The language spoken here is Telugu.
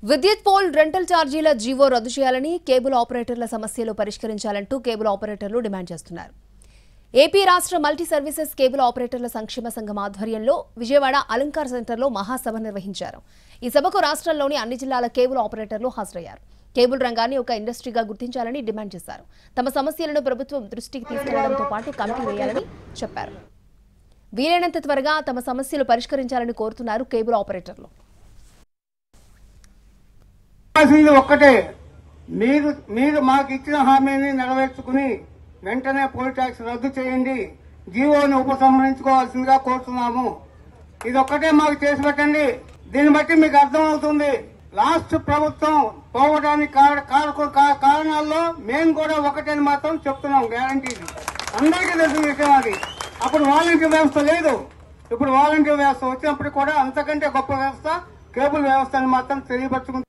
విద్యుత్ పోల్ రెంటల్ ఛార్జీల జీవో రద్దు చేయాలని కేబుల్ ఆపరేటర్ల సమస్యలు పరిష్కరించాలంటూ కేబుల్ ఆపరేటర్లు డిమాండ్ చేస్తున్నారు. ఏపీ రాష్ట్ర మల్టీ సర్వీసెస్ కేబుల్ ఆపరేటర్ల సంక్షేమ సంఘం ఆధ్వర్యంలో విజయవాడ అలంకార్ సెంటర్లో మహాసభ నిర్వహించారు. ఈ సభకు రాష్ట్రంలోని అన్ని జిల్లాల కేబుల్ ఆపరేటర్లు హాజరయ్యారు. కేబుల్ రంగాన్ని ఒక ఇండస్ట్రీగా గుర్తించాలని డిమాండ్ చేశారు. తమ సమస్యలను ప్రభుత్వం దృష్టికి తీసుకెళ్లడంతో పాటు కమిటీ వేయాలని చెప్పారు. వీలైనంత త్వరగా తమ సమస్యలు పరిష్కరించాలని కోరుతున్నారు కేబుల్ ఆపరేటర్లు. ఒక్కటే, మీరు మాకు ఇచ్చిన హామీని నెరవేర్చుకుని వెంటనే పోల్ ట్యాక్స్ రద్దు చేయండి, జీవోని ఉపసంహరించుకోవాల్సిందిగా కోరుతున్నాము. ఇది ఒక్కటే మాకు చేసి పెట్టండి. దీన్ని బట్టి మీకు అర్థమవుతుంది లాస్ట్ ప్రభుత్వం పోవడానికి కారణాల్లో మేము కూడా ఒకటని మాత్రం చెప్తున్నాం. గ్యారంటీ అందరికీ తెలిసిన విషయం అది. అప్పుడు వాలంటీర్ వ్యవస్థ లేదు, ఇప్పుడు వాలంటీర్ వ్యవస్థ వచ్చినప్పుడు కూడా అంతకంటే గొప్ప వ్యవస్థ కేబుల్ వ్యవస్థ అని మాత్రం తెలియపరుచుకుంటాం.